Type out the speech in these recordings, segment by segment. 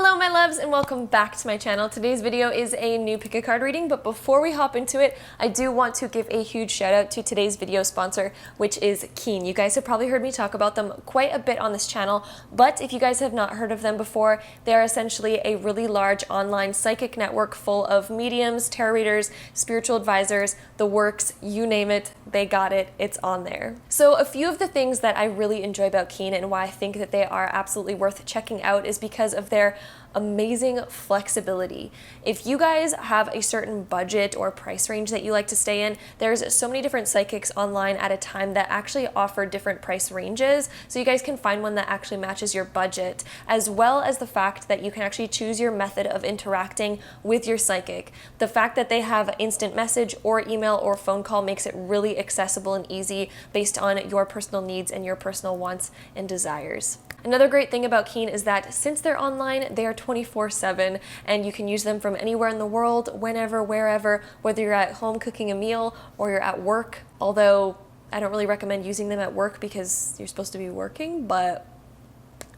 Hello my loves and welcome back to my channel. Today's video is a new pick a card reading, but before we hop into it, I do want to give a huge shout out to today's video sponsor, which is Keen. You guys have probably heard me talk about them quite a bit on this channel, but if you guys have not heard of them before, they are essentially a really large online psychic network full of mediums, tarot readers, spiritual advisors, the works, you name it, they got it, it's on there. So a few of the things that I really enjoy about Keen and why I think that they are absolutely worth checking out is because of their amazing flexibility. If you guys have a certain budget or price range that you like to stay in, there's so many different psychics online at a time that actually offer different price ranges, so you guys can find one that actually matches your budget, as well as the fact that you can actually choose your method of interacting with your psychic. The fact that they have instant message or email or phone call makes it really accessible and easy based on your personal needs and your personal wants and desires. Another great thing about Keen is that since they're online, they are 24/7 and you can use them from anywhere in the world, whenever, wherever, whether you're at home cooking a meal or you're at work. Although I don't really recommend using them at work because you're supposed to be working, but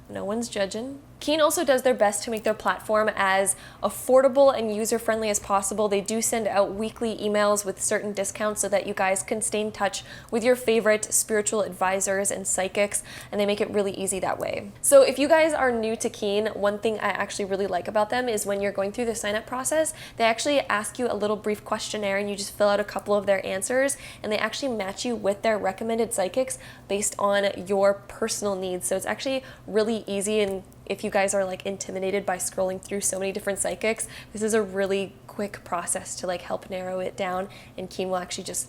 no one's judging. Keen also does their best to make their platform as affordable and user-friendly as possible. They do send out weekly emails with certain discounts so that you guys can stay in touch with your favorite spiritual advisors and psychics, and they make it really easy that way. So if you guys are new to Keen, one thing I actually really like about them is when you're going through the sign-up process, they actually ask you a little brief questionnaire and you just fill out a couple of their answers, and they actually match you with their recommended psychics based on your personal needs. So it's actually really easy, and if you guys are like intimidated by scrolling through so many different psychics, this is a really quick process to like help narrow it down, and Keen will actually just,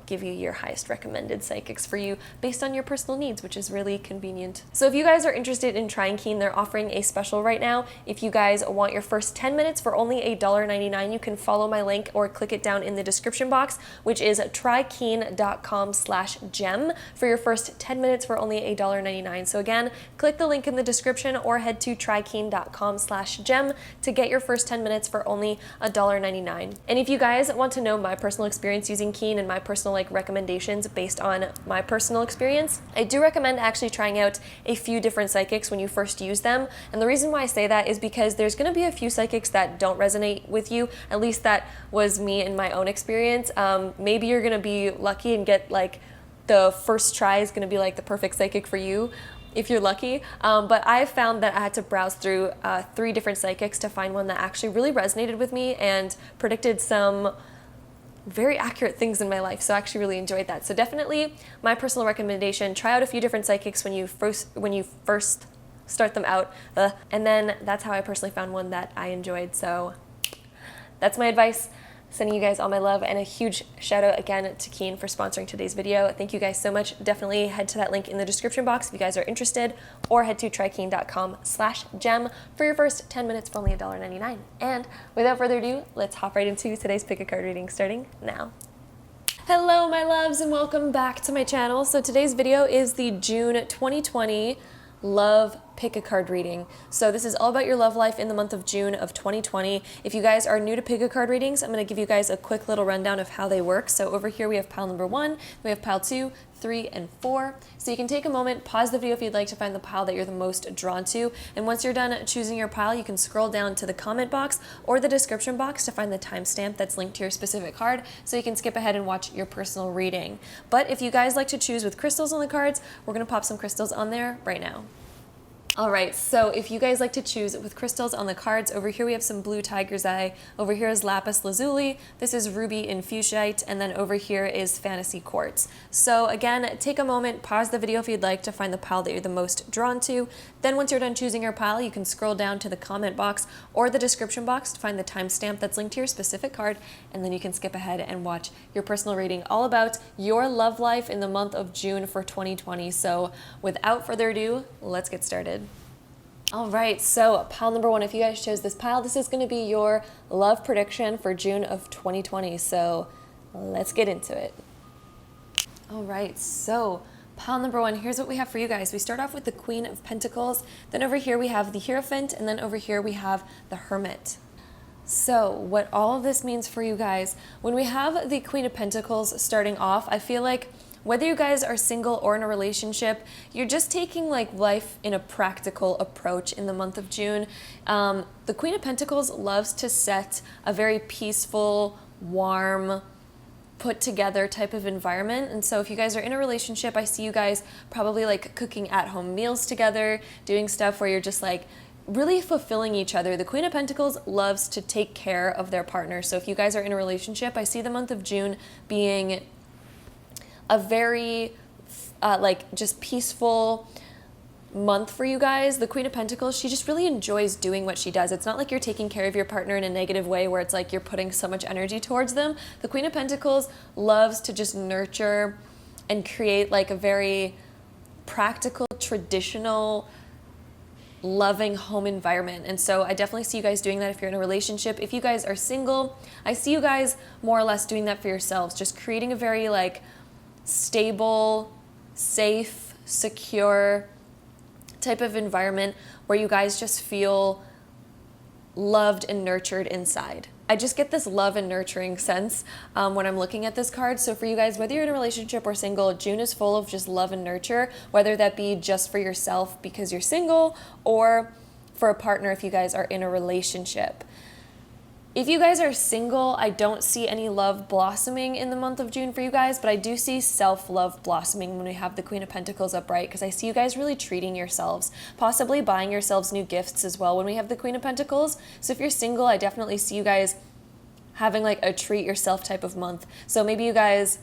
give you your highest recommended psychics for you based on your personal needs, which is really convenient. So if you guys are interested in trying Keen, they're offering a special right now. If you guys want your first 10 minutes for only $1.99, you can follow my link or click it down in the description box, which is trykeen.com/gem for your first 10 minutes for only $1.99. So again, click the link in the description or head to trykeen.com/gem to get your first 10 minutes for only $1.99. And if you guys want to know my personal experience using Keen and my personal recommendations based on my personal experience, I do recommend actually trying out a few different psychics when you first use them. And the reason why I say that is because there's going to be a few psychics that don't resonate with you. At least that was me in my own experience. Maybe you're going to be lucky and get the first try is going to be the perfect psychic for you, if you're lucky. But I found that I had to browse through 3 different psychics to find one that actually really resonated with me and predicted some very accurate things in my life. So I actually really enjoyed that. So definitely my personal recommendation, try out a few different psychics when you first start them out. And then that's how I personally found one that I enjoyed. So that's my advice. Sending you guys all my love, and a huge shout out again to Keen for sponsoring today's video. Thank you guys so much. Definitely head to that link in the description box if you guys are interested, or head to trykeen.com/gem for your first 10 minutes for only $1.99. And without further ado, let's hop right into today's pick a card reading starting now. Hello my loves and welcome back to my channel. So today's video is the June 2020 love pick a card reading. So this is all about your love life in the month of June of 2020. If you guys are new to pick a card readings, I'm going to give you guys a quick little rundown of how they work. So over here we have pile number 1, we have pile 2, 3, and 4. So you can take a moment, pause the video if you'd like to find the pile that you're the most drawn to. And once you're done choosing your pile, you can scroll down to the comment box or the description box to find the timestamp that's linked to your specific card, so you can skip ahead and watch your personal reading. But if you guys like to choose with crystals on the cards, we're going to pop some crystals on there right now. Alright, so if you guys like to choose with crystals on the cards, over here we have some blue tiger's eye, over here is lapis lazuli, this is ruby infusionite, and then over here is fantasy quartz. So again, take a moment, pause the video if you'd like to find the pile that you're the most drawn to. Then once you're done choosing your pile, you can scroll down to the comment box or the description box to find the timestamp that's linked to your specific card, and then you can skip ahead and watch your personal reading all about your love life in the month of June for 2020. So without further ado, let's get started. All right, so pile number 1, if you guys chose this pile, this is going to be your love prediction for June of 2020. So let's get into it. All right, so pile number 1, here's what we have for you guys. We start off with the Queen of Pentacles, then over here we have the Hierophant, and then over here we have the Hermit. So what all of this means for you guys, when we have the Queen of Pentacles starting off, I feel like Whether you guys are single or in a relationship, you're just taking like life in a practical approach in the month of June. The Queen of Pentacles loves to set a very peaceful, warm, put together type of environment. And so if you guys are in a relationship, I see you guys probably like cooking at home meals together, doing stuff where you're just like really fulfilling each other. The Queen of Pentacles loves to take care of their partner. So if you guys are in a relationship, I see the month of June being a very like just peaceful month for you guys. The Queen of Pentacles, she just really enjoys doing what she does. It's not like you're taking care of your partner in a negative way where it's like you're putting so much energy towards them. The Queen of Pentacles loves to just nurture and create like a very practical, traditional, loving home environment. And so I definitely see you guys doing that if you're in a relationship. If you guys are single, I see you guys more or less doing that for yourselves, just creating a very like stable, safe, secure type of environment where you guys just feel loved and nurtured inside. I just get this love and nurturing sense when I'm looking at this card. So for you guys, whether you're in a relationship or single, June is full of just love and nurture, whether that be just for yourself because you're single or for a partner if you guys are in a relationship. If you guys are single, I don't see any love blossoming in the month of June for you guys, but I do see self-love blossoming when we have the Queen of Pentacles upright, because I see you guys really treating yourselves, possibly buying yourselves new gifts as well when we have the Queen of Pentacles. So if you're single, I definitely see you guys having like a treat yourself type of month. So maybe you guys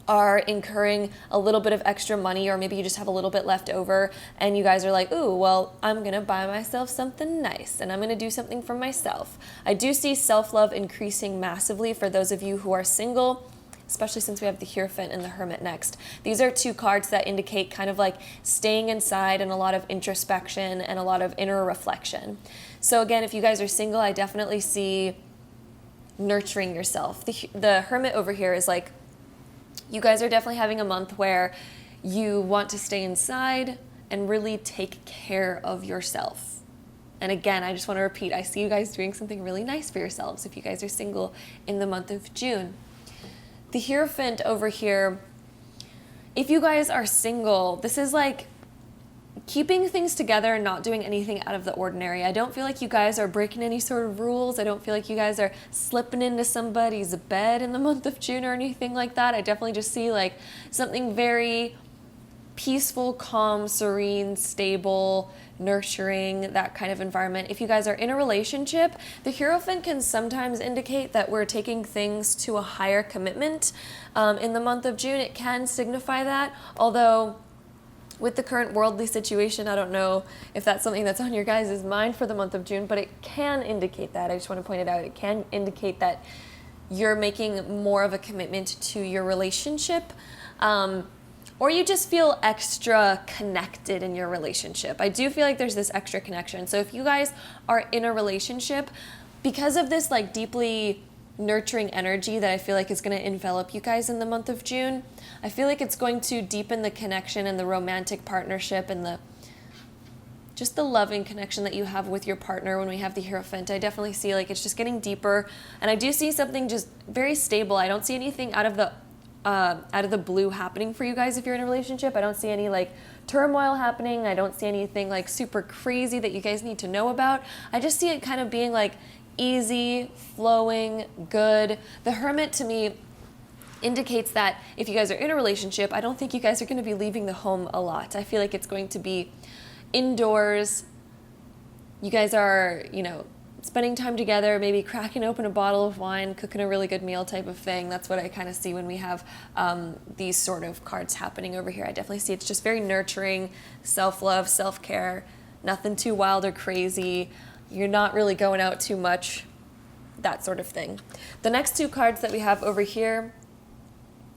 are incurring a little bit of extra money, or maybe you just have a little bit left over and you guys are like, ooh, well, I'm gonna buy myself something nice and I'm gonna do something for myself. I do see self-love increasing massively for those of you who are single, especially since we have the Hierophant and the Hermit next. These are two cards that indicate kind of like staying inside and a lot of introspection and a lot of inner reflection. So again, if you guys are single, I definitely see nurturing yourself. The Hermit over here is like, you guys are definitely having a month where you want to stay inside and really take care of yourself. And again, I just want to repeat, I see you guys doing something really nice for yourselves if you guys are single in the month of June. The Hierophant over here, if you guys are single, this is like keeping things together and not doing anything out of the ordinary. I don't feel like you guys are breaking any sort of rules. I don't feel like you guys are slipping into somebody's bed in the month of June or anything like that. I definitely just see like something very peaceful, calm, serene, stable, nurturing, that kind of environment. If you guys are in a relationship, the Hierophant can sometimes indicate that we're taking things to a higher commitment. In the month of June, it can signify that, although with the current worldly situation, I don't know if that's something that's on your guys' mind for the month of June, but it can indicate that. I just want to point it out. It can indicate that you're making more of a commitment to your relationship, or you just feel extra connected in your relationship. I do feel like there's this extra connection. So if you guys are in a relationship, because of this like deeply nurturing energy that I feel like is going to envelop you guys in the month of June, I feel like it's going to deepen the connection and the romantic partnership and just the loving connection that you have with your partner when we have the Hierophant. I definitely see like it's just getting deeper, and I do see something just very stable. I don't see anything out of the blue happening for you guys if you're in a relationship. I don't see any like turmoil happening. I don't see anything like super crazy that you guys need to know about. I just see it kind of being like easy, flowing, good. The Hermit to me indicates that if you guys are in a relationship, I don't think you guys are going to be leaving the home a lot. I feel like it's going to be indoors. You guys are, spending time together, maybe cracking open a bottle of wine, cooking a really good meal type of thing. That's what I kind of see when we have these sort of cards happening over here. I definitely see it's just very nurturing, self-love, self-care, nothing too wild or crazy. You're not really going out too much, that sort of thing. The next two cards that we have over here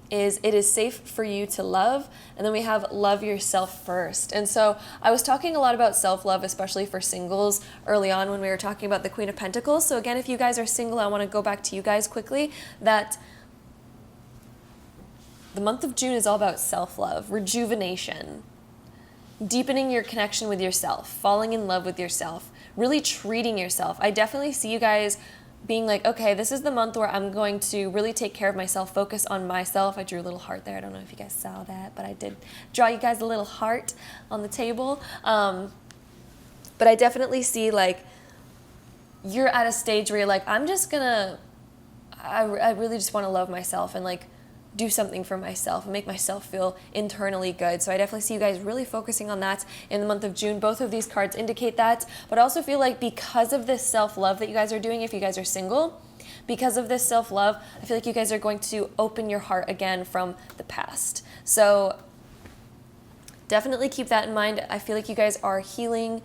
is It Is Safe for You to Love, and then we have Love Yourself First. And so I was talking a lot about self-love, especially for singles early on when we were talking about the Queen of Pentacles. So again, if you guys are single, I want to go back to you guys quickly, that the month of June is all about self-love, rejuvenation, deepening your connection with yourself, falling in love with yourself, really treating yourself. I definitely see you guys being like, okay, this is the month where I'm going to really take care of myself, focus on myself. I drew a little heart there. I don't know if you guys saw that, but I did draw you guys a little heart on the table. But I definitely see like you're at a stage where you're like, I'm just gonna, I really just want to love myself and like do something for myself and make myself feel internally good. So I definitely see you guys really focusing on that in the month of June. Both of these cards indicate that, but I also feel like because of this self-love that you guys are doing, if you guys are single, because of this self-love, I feel like you guys are going to open your heart again from the past. So definitely keep that in mind. I feel like you guys are healing,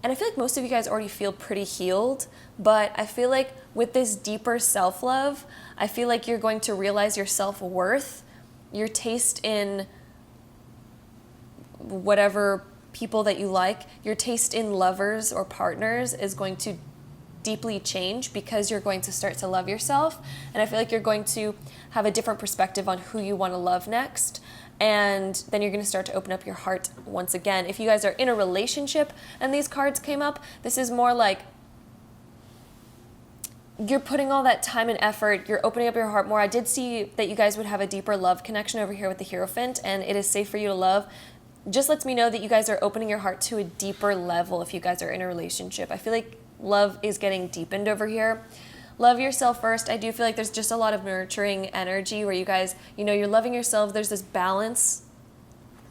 and I feel like most of you guys already feel pretty healed, but I feel like with this deeper self-love, I feel like you're going to realize your self-worth, your taste in whatever people that you like, your taste in lovers or partners is going to deeply change because you're going to start to love yourself. And I feel like you're going to have a different perspective on who you want to love next. And then you're going to start to open up your heart once again. If you guys are in a relationship and these cards came up, this is more like you're putting all that time and effort, you're opening up your heart more. I did see that you guys would have a deeper love connection over here with the Hierophant, and it is safe for you to love. Just lets me know that you guys are opening your heart to a deeper level if you guys are in a relationship. I feel like love is getting deepened over here. Love yourself first. I do feel like there's just a lot of nurturing energy where you guys, you know, you're loving yourself. There's this balance,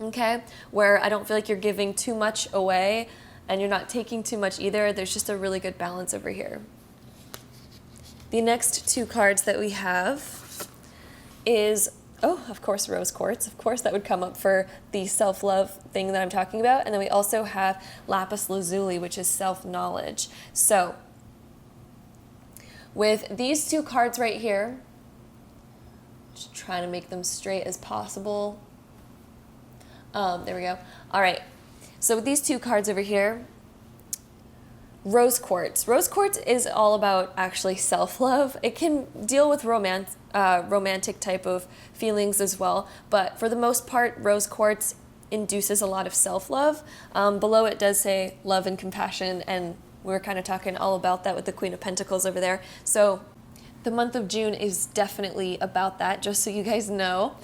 okay, where I don't feel like you're giving too much away and you're not taking too much either. There's just a really good balance over here. The next two cards that we have is, oh, of course, Rose Quartz. Of course, that would come up for the self-love thing that I'm talking about. And then we also have Lapis Lazuli, which is self-knowledge. So with these two cards right here, just trying to make them straight as possible. There we go. All right. So with these two cards over here, Rose Quartz. Rose Quartz is all about actually self-love. It can deal with romantic type of feelings as well, but for the most part, Rose Quartz induces a lot of self-love. Below it does say love and compassion, and we're kind of talking all about that with the Queen of Pentacles over there. So the month of June is definitely about that, just so you guys know.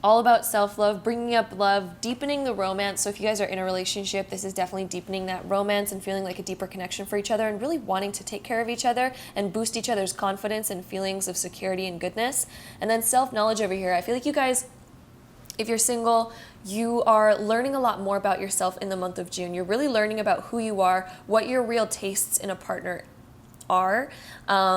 All about self-love, bringing up love, deepening the romance. So if you guys are in a relationship, this is definitely deepening that romance and feeling like a deeper connection for each other and really wanting to take care of each other and boost each other's confidence and feelings of security and goodness. And then self-knowledge over here. I feel like you guys, if you're single, you are learning a lot more about yourself in the month of June. You're really learning about who you are, what your real tastes in a partner are,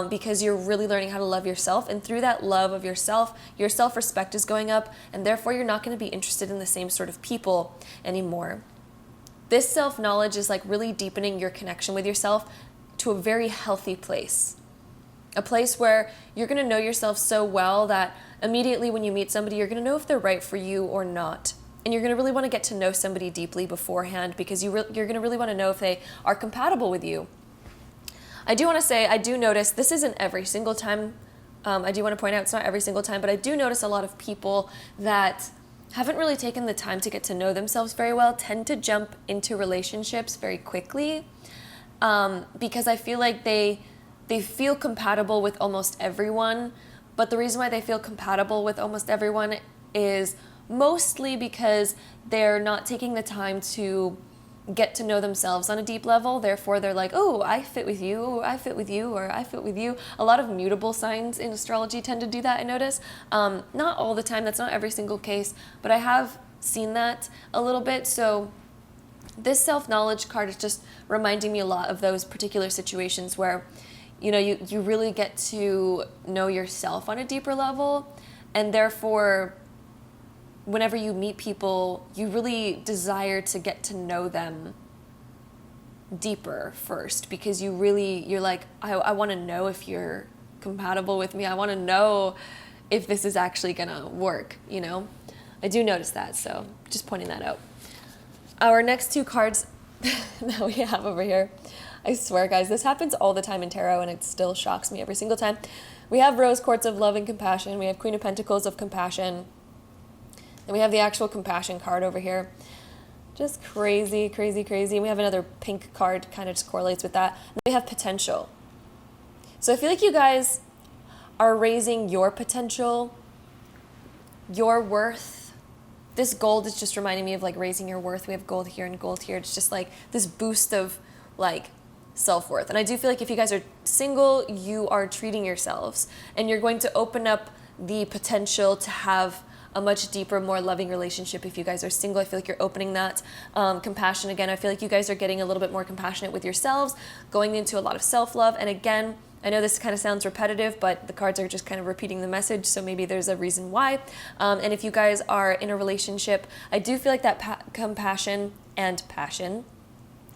because you're really learning how to love yourself, and through that love of yourself, your self-respect is going up, and therefore you're not going to be interested in the same sort of people anymore. This self-knowledge is like really deepening your connection with yourself to a very healthy place, a place where you're going to know yourself so well that immediately when you meet somebody, you're going to know if they're right for you or not. And you're going to really want to get to know somebody deeply beforehand, because you're going to really want to know if they are compatible with you. I do want to say, I do notice, this isn't every single time, I do want to point out it's not every single time, but I do notice a lot of people that haven't really taken the time to get to know themselves very well tend to jump into relationships very quickly, because I feel like they feel compatible with almost everyone, but the reason why they feel compatible with almost everyone is mostly because they're not taking the time to get to know themselves on a deep level. Therefore, they're like, oh, I fit with you, or I fit with you, or I fit with you. A lot of mutable signs in astrology tend to do that, I notice. Not all the time, that's not every single case, but I have seen that a little bit. So this self-knowledge card is just reminding me a lot of those particular situations where, you know, you really get to know yourself on a deeper level, and therefore whenever you meet people, you really desire to get to know them deeper first, because you're like, I want to know if you're compatible with me. I want to know if this is actually gonna work, you know? I do notice that, so just pointing that out. Our next two cards that we have over here, I swear guys, this happens all the time in tarot and it still shocks me every single time. We have Rose Quartz of love and compassion. We have Queen of Pentacles of compassion. And we have the actual compassion card over here. Just crazy, crazy, crazy. And we have another pink card, kind of just correlates with that. And we have potential. So I feel like you guys are raising your potential, your worth. This gold is just reminding me of like raising your worth. We have gold here and gold here. It's just like this boost of like self-worth. And I do feel like if you guys are single, you are treating yourselves and you're going to open up the potential to have a much deeper, more loving relationship. If you guys are single, I feel like you're opening that. Compassion, again, I feel like you guys are getting a little bit more compassionate with yourselves, going into a lot of self-love. And again, I know this kind of sounds repetitive, but the cards are just kind of repeating the message, so maybe there's a reason why. And if you guys are in a relationship, I do feel like that compassion and passion,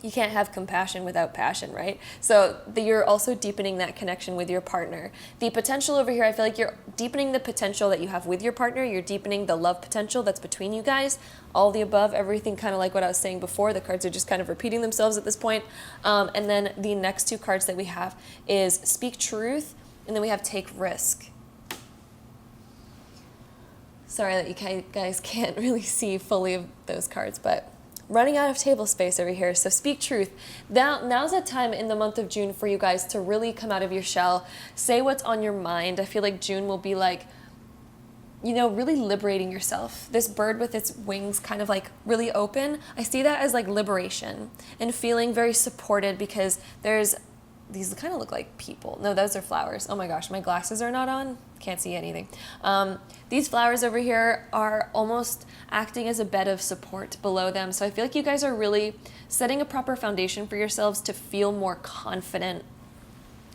you can't have compassion without passion, right? So you're also deepening that connection with your partner. The potential over here, I feel like you're deepening the potential that you have with your partner. You're deepening the love potential that's between you guys. All the above, everything kind of like what I was saying before. The cards are just kind of repeating themselves at this point. And then the next two cards that we have is Speak Truth, and then we have Take Risk. Sorry that you guys can't really see fully of those cards, but running out of table space over here. So Speak Truth. Now's a time in the month of June for you guys to really come out of your shell, say what's on your mind. I feel like June will be like, you know, really liberating yourself. This bird with its wings kind of like really open. I see that as like liberation and feeling very supported, because there's these kind of look like people. No, those are flowers. Oh my gosh, my glasses are not on. Can't see anything. These flowers over here are almost acting as a bed of support below them. So I feel like you guys are really setting a proper foundation for yourselves to feel more confident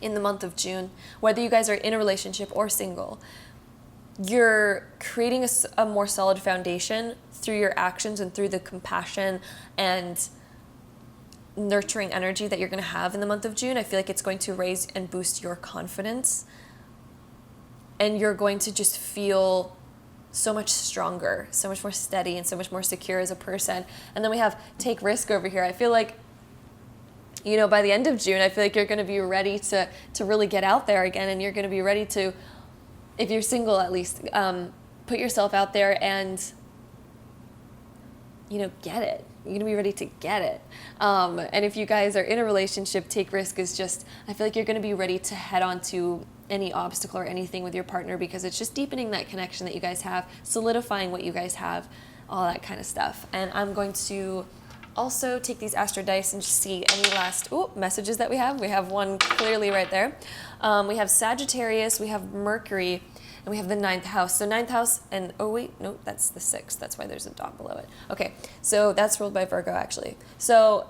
in the month of June. Whether you guys are in a relationship or single, you're creating a more solid foundation through your actions and through the compassion and nurturing energy that you're going to have in the month of June. I feel like it's going to raise and boost your confidence, and you're going to just feel so much stronger, so much more steady, and so much more secure as a person. And then we have Take Risk over here. I feel like, you know, by the end of June, I feel like you're going to be ready to really get out there again, and you're going to be ready to, if you're single at least, put yourself out there and, you know, get it. You're going to be ready to get it. And if you guys are in a relationship, Take Risk is just, I feel like you're going to be ready to head on to any obstacle or anything with your partner, because it's just deepening that connection that you guys have, solidifying what you guys have, all that kind of stuff. And I'm going to also take these Astro Dice and just see any last messages that we have. We have one clearly right there. We have Sagittarius, we have Mercury, and we have the 9th house. So 9th house and, oh wait, no, that's the 6th. That's why there's a dot below it. Okay, so that's ruled by Virgo actually. So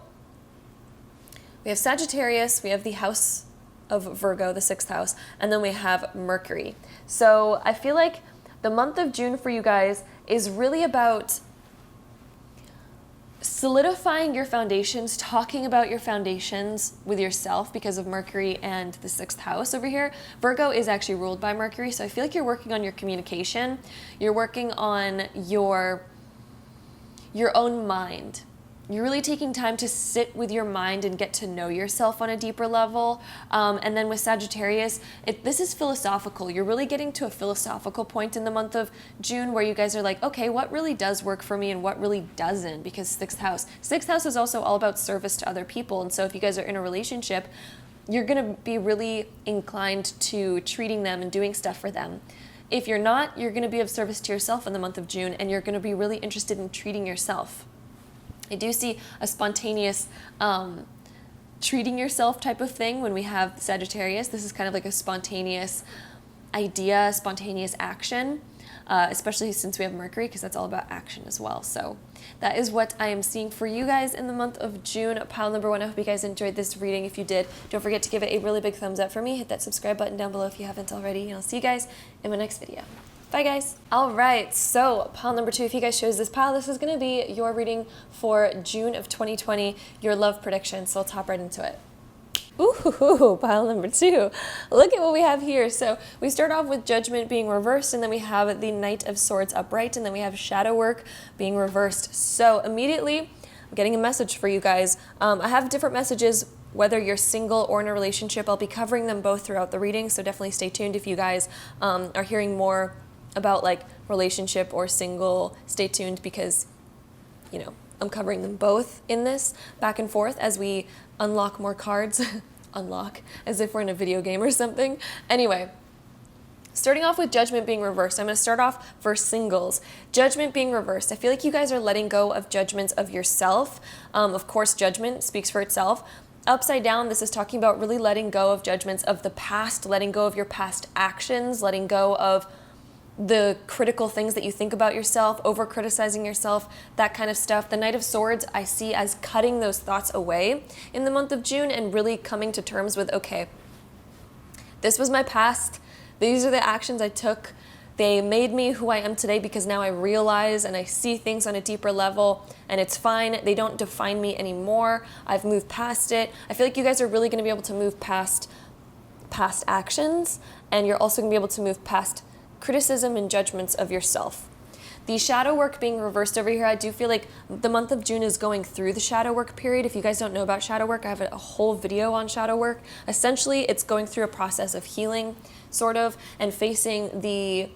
we have Sagittarius, we have the house of Virgo, the 6th house, and then we have Mercury. So I feel like the month of June for you guys is really about solidifying your foundations, talking about your foundations with yourself because of Mercury and the 6th house over here. Virgo is actually ruled by Mercury, so I feel like you're working on your communication. You're working on your own mind. You're really taking time to sit with your mind and get to know yourself on a deeper level. And then with Sagittarius, this is philosophical. You're really getting to a philosophical point in the month of June where you guys are like, okay, what really does work for me and what really doesn't? Because 6th house is also all about service to other people. And so if you guys are in a relationship, you're going to be really inclined to treating them and doing stuff for them. If you're not, you're going to be of service to yourself in the month of June, and you're going to be really interested in treating yourself. I do see a spontaneous treating yourself type of thing when we have Sagittarius. This is kind of like a spontaneous idea, spontaneous action, especially since we have Mercury, because that's all about action as well. So that is what I am seeing for you guys in the month of June. Pile number 1, I hope you guys enjoyed this reading. If you did, don't forget to give it a really big thumbs up for me. Hit that subscribe button down below if you haven't already, and I'll see you guys in my next video. Bye guys. All right, so pile number 2, if you guys chose this pile, this is gonna be your reading for June of 2020, your love prediction, so let's hop right into it. Ooh, pile number 2. Look at what we have here. So we start off with Judgment being reversed, and then we have the Knight of Swords upright, and then we have Shadow Work being reversed. So immediately, I'm getting a message for you guys. I have different messages whether you're single or in a relationship. I'll be covering them both throughout the reading, so definitely stay tuned if you guys are hearing more about like relationship or single. Stay tuned because, you know, I'm covering them both in this back and forth as we unlock more cards unlock, as if we're in a video game or something. Anyway, starting off with Judgment being reversed. I'm going to start off for singles. Judgment being reversed. I feel like you guys are letting go of judgments of yourself. Of course, judgment speaks for itself. Upside down, this is talking about really letting go of judgments of the past, letting go of your past actions, letting go of the critical things that you think about yourself, over criticizing yourself, that kind of stuff. The Knight of Swords I see as cutting those thoughts away in the month of June and really coming to terms with, okay, this was my past. These are the actions I took. They made me who I am today because now I realize and I see things on a deeper level, and it's fine. They don't define me anymore. I've moved past it. I feel like you guys are really going to be able to move past past actions, and you're also going to be able to move past criticism and judgments of yourself. The shadow work being reversed over here, I do feel like the month of June is going through the shadow work period. If you guys don't know about shadow work, I have a whole video on shadow work. Essentially, it's going through a process of healing, sort of, and facing the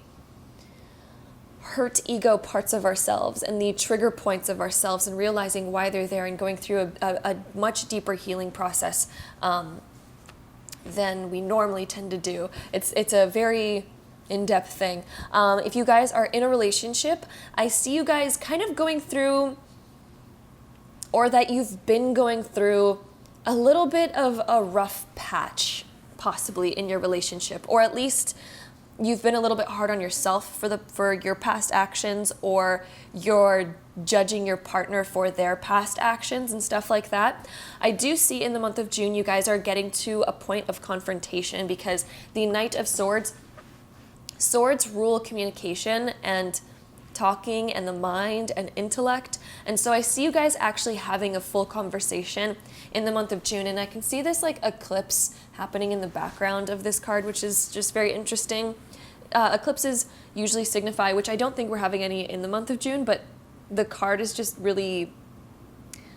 hurt ego parts of ourselves and the trigger points of ourselves and realizing why they're there and going through a much deeper healing process than we normally tend to do. It's a very in-depth thing. If you guys are in a relationship, I see you guys kind of going through, or that you've been going through, a little bit of a rough patch possibly in your relationship, or at least you've been a little bit hard on yourself for your past actions, or you're judging your partner for their past actions and stuff like that. I do see in the month of June you guys are getting to a point of confrontation, because the Knight of Swords rule communication and talking and the mind and intellect. And so I see you guys actually having a full conversation in the month of June. And I can see this like eclipse happening in the background of this card, which is just very interesting. Eclipses usually signify, which I don't think we're having any in the month of June, but the card is just really,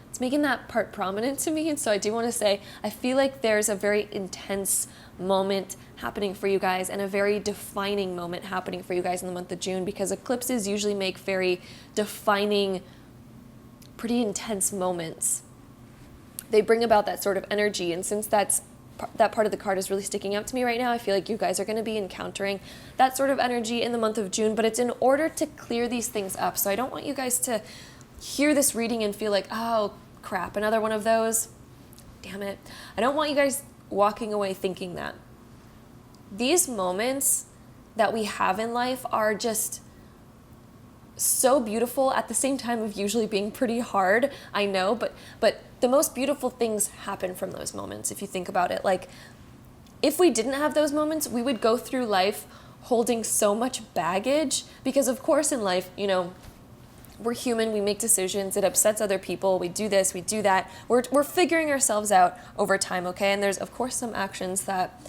it's making that part prominent to me. And so I do want to say, I feel like there's a very intense moment happening for you guys, and a very defining moment happening for you guys in the month of June, because eclipses usually make very defining, pretty intense moments. They bring about that sort of energy, and since that part of the card is really sticking out to me right now, I feel like you guys are going to be encountering that sort of energy in the month of June, but it's in order to clear these things up. So I don't want you guys to hear this reading and feel like, oh crap, another one of those. Damn it. I don't want you guys walking away thinking that. These moments that we have in life are just so beautiful, at the same time of usually being pretty hard, I know, but the most beautiful things happen from those moments, if you think about it. Like, if we didn't have those moments, we would go through life holding so much baggage, because of course in life, you know, we're human, we make decisions, it upsets other people, we do this, we do that. We're figuring ourselves out over time, okay? And there's, of course, some actions that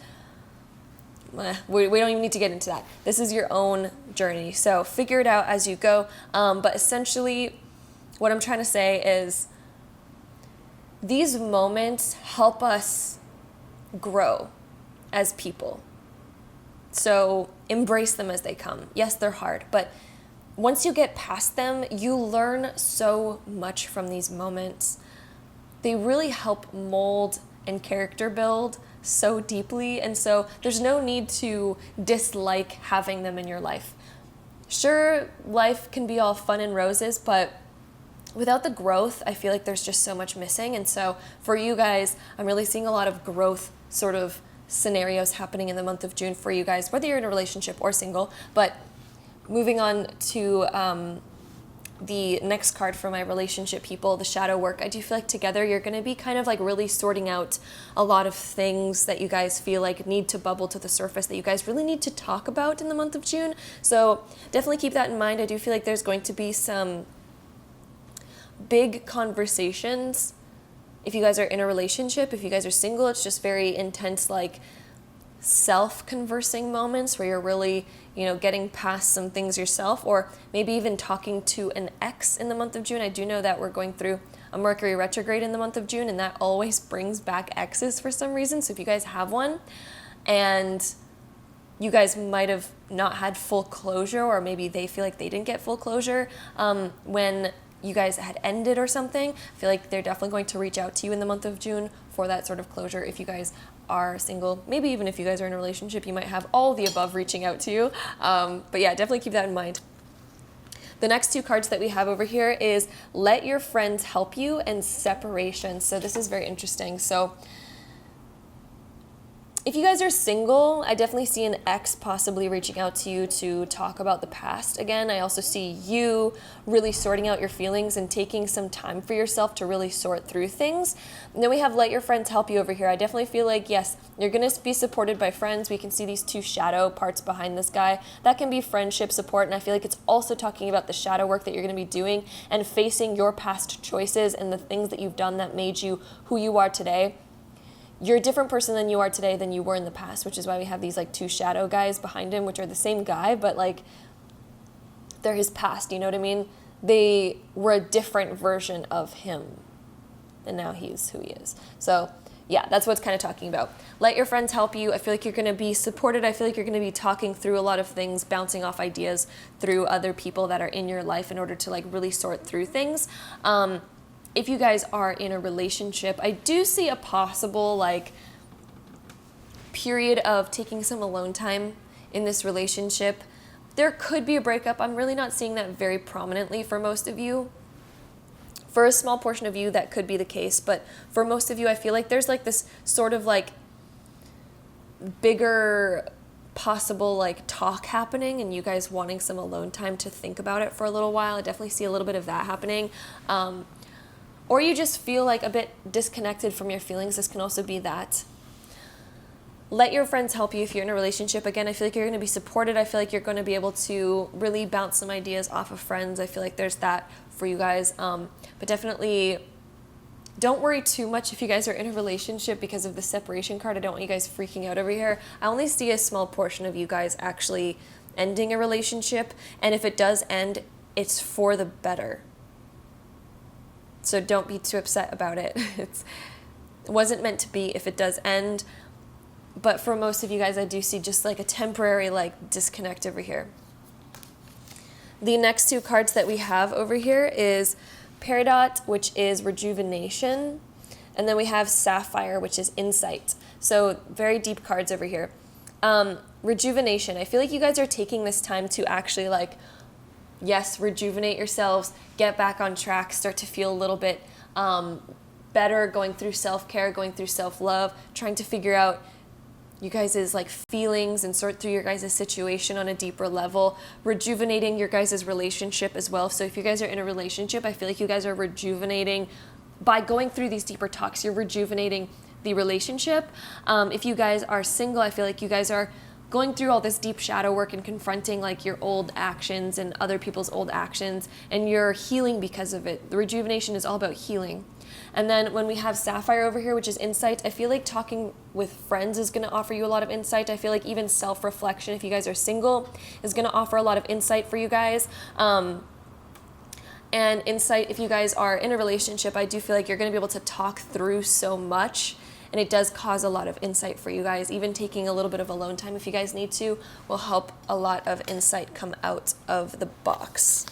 we don't even need to get into that. This is your own journey, so figure it out as you go. But essentially, what I'm trying to say is these moments help us grow as people. So embrace them as they come. Yes, they're hard, but once you get past them, you learn so much from these moments. They really help mold and character build so deeply, and so there's no need to dislike having them in your life. Sure, life can be all fun and roses, but without the growth, I feel like there's just so much missing. And so for you guys, I'm really seeing a lot of growth sort of scenarios happening in the month of June for you guys, whether you're in a relationship or single. But moving on to the next card for my relationship people, the shadow work. I do feel like together you're going to be kind of like really sorting out a lot of things that you guys feel like need to bubble to the surface, that you guys really need to talk about in the month of June. So definitely keep that in mind. I do feel like there's going to be some big conversations. If you guys are in a relationship, if you guys are single, it's just very intense, like self-conversing moments where you're really, you know, getting past some things yourself, or maybe even talking to an ex in the month of June. I do know that we're going through a Mercury retrograde in the month of June, and that always brings back exes for some reason. So if you guys have one and you guys might have not had full closure, or maybe they feel like they didn't get full closure when you guys had ended or something, I feel like they're definitely going to reach out to you in the month of June for that sort of closure. If you guys are single, maybe even if you guys are in a relationship, you might have all the above reaching out to you. But yeah, definitely keep that in mind. The next two cards that we have over here is Let Your Friends Help You and Separation. So this is very interesting. So if you guys are single, I definitely see an ex possibly reaching out to you to talk about the past again. I also see you really sorting out your feelings and taking some time for yourself to really sort through things. And then we have Let Your Friends Help You over here. I definitely feel like, yes, you're going to be supported by friends. We can see these two shadow parts behind this guy. That can be friendship support, and I feel like it's also talking about the shadow work that you're going to be doing and facing your past choices and the things that you've done that made you who you are today. You're a different person than you are today than you were in the past, which is why we have these like two shadow guys behind him, which are the same guy, but like they're his past, you know what I mean? They were a different version of him, and now he's who he is. So yeah, that's what it's kind of talking about. Let your friends help you. I feel like you're going to be supported. I feel like you're going to be talking through a lot of things, bouncing off ideas through other people that are in your life in order to like really sort through things. If you guys are in a relationship, I do see a possible like period of taking some alone time in this relationship. There could be a breakup. I'm really not seeing that very prominently for most of you. For a small portion of you, that could be the case, but for most of you, I feel like there's like this sort of like bigger possible like talk happening and you guys wanting some alone time to think about it for a little while. I definitely see a little bit of that happening. Or you just feel like a bit disconnected from your feelings. This can also be that. Let your friends help you if you're in a relationship. Again, I feel like you're going to be supported. I feel like you're going to be able to really bounce some ideas off of friends. I feel like there's that for you guys. But definitely don't worry too much if you guys are in a relationship because of the separation card. I don't want you guys freaking out over here. I only see a small portion of you guys actually ending a relationship. And if it does end, it's for the better. So don't be too upset about it. It wasn't meant to be if it does end. But for most of you guys, I do see just like a temporary like disconnect over here. The next two cards that we have over here is Peridot, which is rejuvenation. And then we have Sapphire, which is insight. So very deep cards over here. Rejuvenation. I feel like you guys are taking this time to actually like, yes, rejuvenate yourselves, get back on track, start to feel a little bit better, going through self-care, going through self-love, trying to figure out you guys' like feelings and sort through your guys' situation on a deeper level, rejuvenating your guys' relationship as well. So if you guys are in a relationship, I feel like you guys are rejuvenating by going through these deeper talks. You're rejuvenating the relationship. If you guys are single, I feel like you guys are going through all this deep shadow work and confronting like your old actions and other people's old actions, and you're healing because of it. The rejuvenation is all about healing. And then when we have Sapphire over here, which is insight, I feel like talking with friends is going to offer you a lot of insight. I feel like even self-reflection, if you guys are single, is going to offer a lot of insight for you guys. And insight, if you guys are in a relationship, I do feel like you're going to be able to talk through so much. And it does cause a lot of insight for you guys. Even taking a little bit of alone time, if you guys need to, will help a lot of insight come out of the box.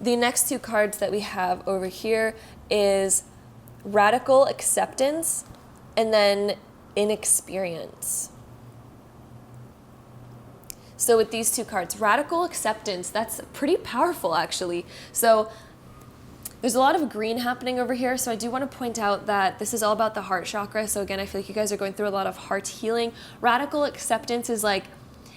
The next two cards that we have over here is Radical Acceptance and then Inexperience. So with these two cards, Radical Acceptance, that's pretty powerful actually. So there's a lot of green happening over here, so I do want to point out that this is all about the heart chakra. So again, I feel like you guys are going through a lot of heart healing. Radical acceptance is like,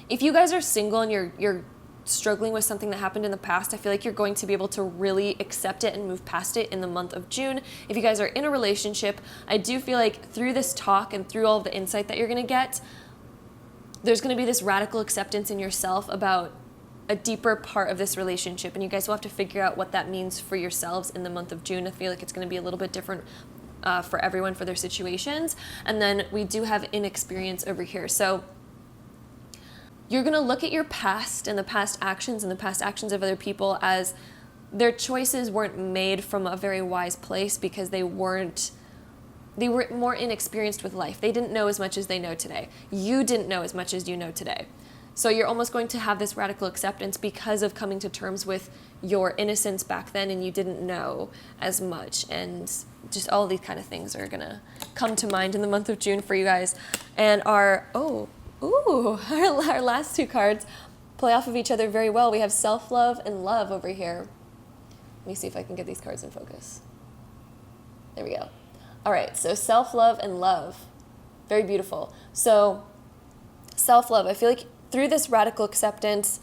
if you guys are single and you're struggling with something that happened in the past, I feel like you're going to be able to really accept it and move past it in the month of June. If you guys are in a relationship, I do feel like through this talk and through all of the insight that you're going to get, there's going to be this radical acceptance in yourself about a deeper part of this relationship, and you guys will have to figure out what that means for yourselves in the month of June. I feel like it's going to be a little bit different for everyone for their situations. And then we do have Inexperience over here. So you're going to look at your past and the past actions and the past actions of other people as their choices weren't made from a very wise place because they were more inexperienced with life. They didn't know as much as they know today. You didn't know as much as you know today. So you're almost going to have this radical acceptance because of coming to terms with your innocence back then, and you didn't know as much, and just all these kind of things are gonna come to mind in the month of June for you guys. And our last two cards play off of each other very well. We have self-love and love over here. Let me see if I can get these cards in focus. There we go. All right, so self-love and love. Very beautiful. So self-love, I feel like through this radical acceptance,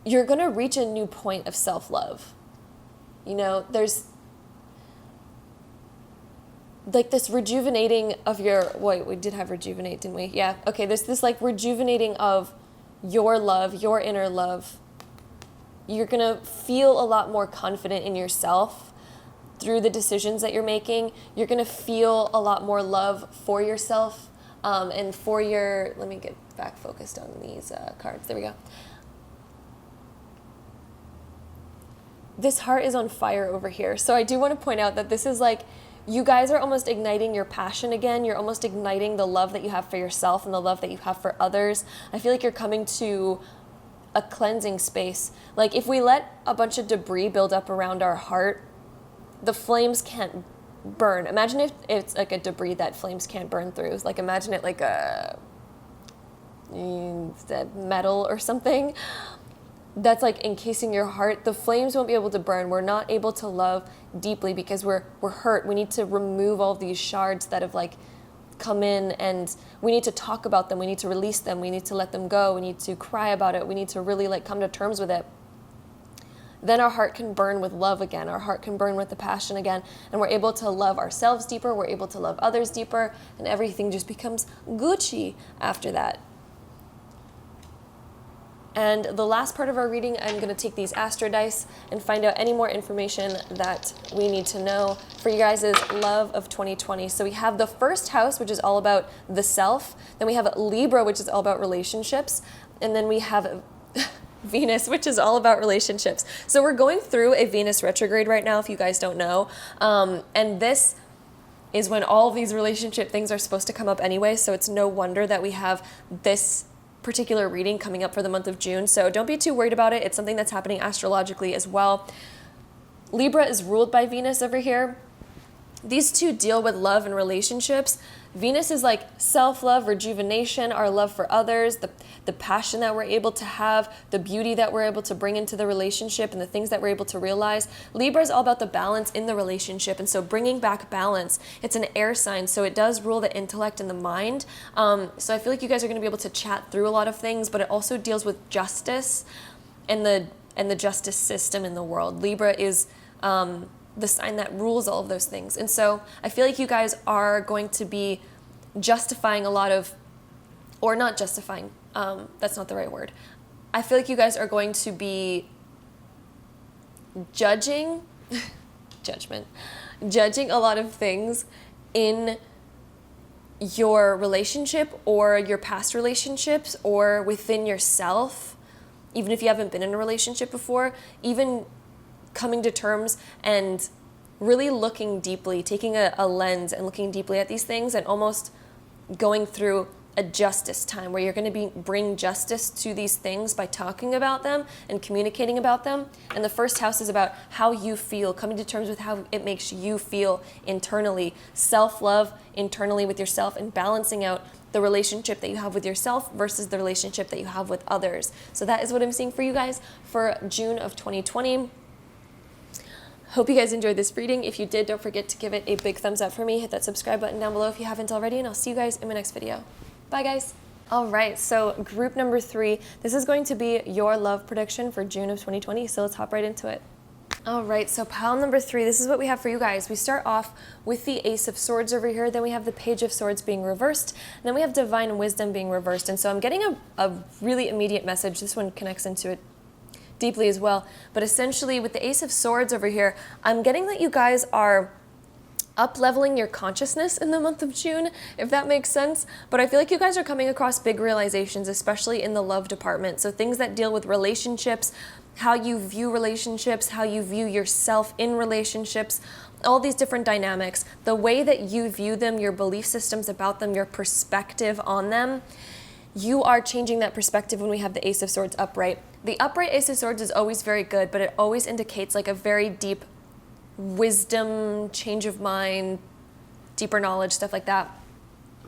you're going to reach a new point of self-love. You know, there's like this rejuvenating of your, wait, we did have rejuvenate, didn't we? Yeah. Okay, there's this like rejuvenating of your love, your inner love. You're going to feel a lot more confident in yourself through the decisions that you're making. You're going to feel a lot more love for yourself and for your, let me get back focused on these cards. There we go. This heart is on fire over here. So I do want to point out that this is like, you guys are almost igniting your passion again. You're almost igniting the love that you have for yourself and the love that you have for others. I feel like you're coming to a cleansing space. Like if we let a bunch of debris build up around our heart, the flames can't burn. Imagine if it's like a debris that flames can't burn through. Like imagine it like a metal or something that's like encasing your heart. The flames won't be able to burn. We're not able to love deeply because we're hurt. We need to remove all these shards that have like come in, and we need to talk about them. We need to release them. We need to let them go. We need to cry about it. We need to really like come to terms with it. Then our heart can burn with love again. Our heart can burn with the passion again, and we're able to love ourselves deeper. We're able to love others deeper, and everything just becomes Gucci after that. And the last part of our reading, I'm going to take these astro dice and find out any more information that we need to know for you guys' love of 2020. So we have the first house, which is all about the self. Then we have Libra, which is all about relationships. And then we have Venus, which is all about relationships. So we're going through a Venus retrograde right now, if you guys don't know. And this is when all of these relationship things are supposed to come up anyway. So it's no wonder that we have this particular reading coming up for the month of June. So don't be too worried about it. It's something that's happening astrologically as well. Libra is ruled by Venus over here. These two deal with love and relationships. Venus is like self-love, rejuvenation, our love for others, the passion that we're able to have, the beauty that we're able to bring into the relationship, and the things that we're able to realize. Libra is all about the balance in the relationship, and so bringing back balance. It's an air sign, so it does rule the intellect and the mind. So I feel like you guys are going to be able to chat through a lot of things, but it also deals with justice and the justice system in the world. Libra is the sign that rules all of those things. And so I feel like you guys are going to be justifying a lot of, or not justifying, that's not the right word. I feel like you guys are going to be judging a lot of things in your relationship or your past relationships or within yourself, even if you haven't been in a relationship before, even coming to terms and really looking deeply, taking a lens and looking deeply at these things and almost going through a justice time where you're going to bring justice to these things by talking about them and communicating about them. And the first house is about how you feel, coming to terms with how it makes you feel internally, self-love internally with yourself, and balancing out the relationship that you have with yourself versus the relationship that you have with others. So that is what I'm seeing for you guys for June of 2020. Hope you guys enjoyed this reading. If you did, don't forget to give it a big thumbs up for me. Hit that subscribe button down below if you haven't already, and I'll see you guys in my next video. Bye, guys. All right, so group number 3. This is going to be your love prediction for June of 2020, so let's hop right into it. All right, so pile number 3, this is what we have for you guys. We start off with the Ace of Swords over here, then we have the Page of Swords being reversed, and then we have Divine Wisdom being reversed. And so I'm getting a really immediate message. This one connects into it deeply as well. But essentially with the Ace of Swords over here, I'm getting that you guys are up-leveling your consciousness in the month of June, if that makes sense. But I feel like you guys are coming across big realizations, especially in the love department. So things that deal with relationships, how you view relationships, how you view yourself in relationships, all these different dynamics, the way that you view them, your belief systems about them, your perspective on them. you are changing that perspective when we have the Ace of Swords upright. The upright Ace of Swords is always very good, but it always indicates like a very deep wisdom, change of mind, deeper knowledge, stuff like that.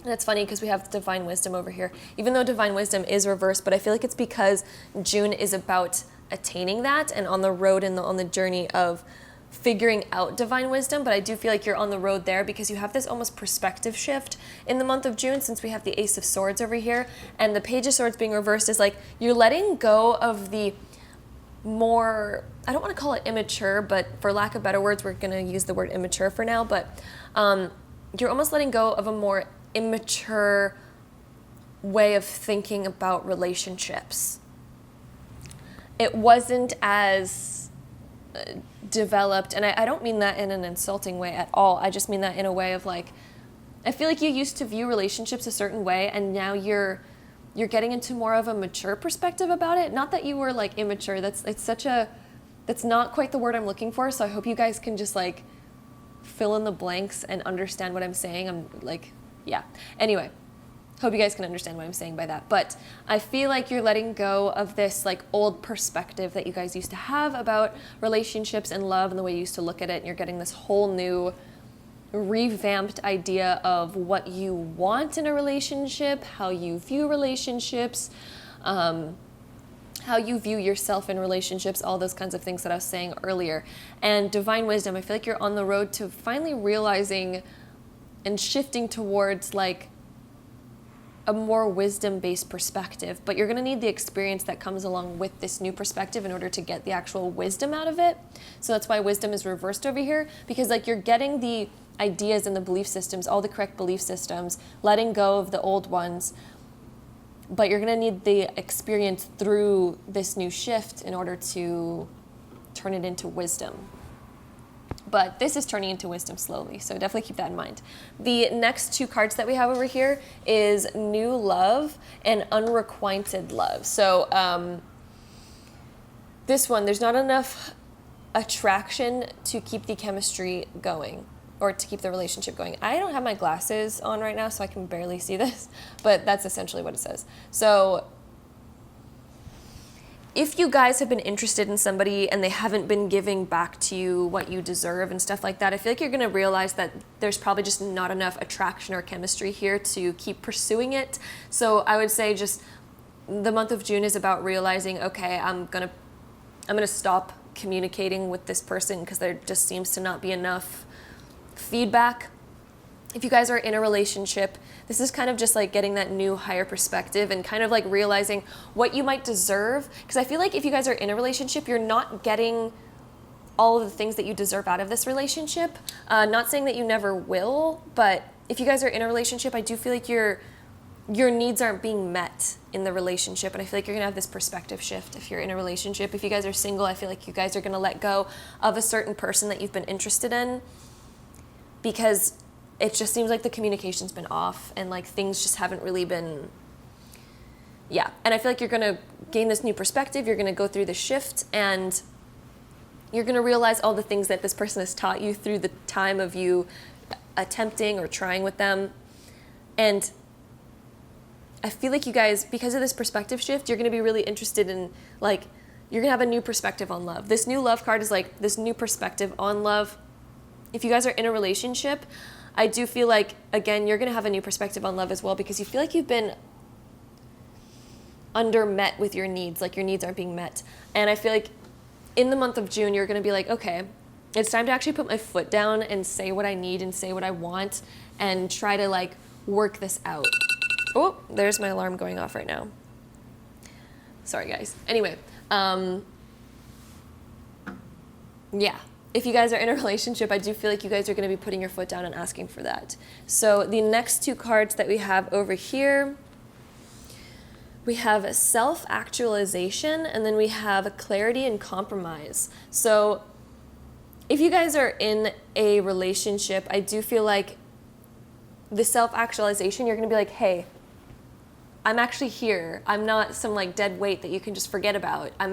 And it's funny because we have divine wisdom over here, even though divine wisdom is reversed, but I feel like it's because June is about attaining that and on the road and on the journey of figuring out divine wisdom. But I do feel like you're on the road there because you have this almost perspective shift in the month of June, since we have the Ace of Swords over here and the Page of Swords being reversed is like you're letting go of the more, I don't want to call it immature, but for lack of better words, we're going to use the word immature for now, but you're almost letting go of a more immature way of thinking about relationships. It wasn't as developed, and I don't mean that in an insulting way at all. I just mean that in a way of like, I feel like you used to view relationships a certain way, and now you're getting into more of a mature perspective about it. Not that you were like immature. That's not quite the word I'm looking for. So I hope you guys can just like fill in the blanks and understand what I'm saying. I'm like, yeah. Anyway, hope you guys can understand what I'm saying by that. But I feel like you're letting go of this like old perspective that you guys used to have about relationships and love and the way you used to look at it. And you're getting this whole new revamped idea of what you want in a relationship, how you view relationships, how you view yourself in relationships, all those kinds of things that I was saying earlier. And divine wisdom, I feel like you're on the road to finally realizing and shifting towards like a more wisdom-based perspective, but you're going to need the experience that comes along with this new perspective in order to get the actual wisdom out of it. So that's why wisdom is reversed over here, because like you're getting the ideas and the belief systems, all the correct belief systems, letting go of the old ones, but you're going to need the experience through this new shift in order to turn it into wisdom. But this is turning into wisdom slowly, so definitely keep that in mind. The next two cards that we have over here is New Love and Unrequited Love. So this one, there's not enough attraction to keep the chemistry going or to keep the relationship going. I don't have my glasses on right now, so I can barely see this, but that's essentially what it says. So if you guys have been interested in somebody and they haven't been giving back to you what you deserve and stuff like that, I feel like you're going to realize that there's probably just not enough attraction or chemistry here to keep pursuing it. So I would say just the month of June is about realizing, okay, I'm going to stop communicating with this person because there just seems to not be enough feedback. If you guys are in a relationship, this is kind of just like getting that new higher perspective and kind of like realizing what you might deserve. Because I feel like if you guys are in a relationship, you're not getting all of the things that you deserve out of this relationship. Not saying that you never will, but if you guys are in a relationship, I do feel like your needs aren't being met in the relationship. And I feel like you're gonna have this perspective shift if you're in a relationship. If you guys are single, I feel like you guys are gonna let go of a certain person that you've been interested in, because it just seems like the communication's been off and like things just haven't really been, yeah. And I feel like you're gonna gain this new perspective, you're gonna go through the shift, and you're gonna realize all the things that this person has taught you through the time of you attempting or trying with them. And I feel like you guys, because of this perspective shift, you're gonna be really interested in like, you're gonna have a new perspective on love. This new love card is like this new perspective on love. If you guys are in a relationship, I do feel like, again, you're going to have a new perspective on love as well, because you feel like you've been under-met with your needs, like your needs aren't being met. And I feel like in the month of June, you're going to be like, okay, it's time to actually put my foot down and say what I need and say what I want and try to like work this out. Oh, there's my alarm going off right now. Sorry, guys. Anyway, yeah. If you guys are in a relationship, I do feel like you guys are going to be putting your foot down and asking for that. So the next two cards that we have over here, we have self-actualization, and then we have clarity and compromise. So if you guys are in a relationship, I do feel like the self-actualization, you're going to be like, hey, I'm actually here. I'm not some like dead weight that you can just forget about. I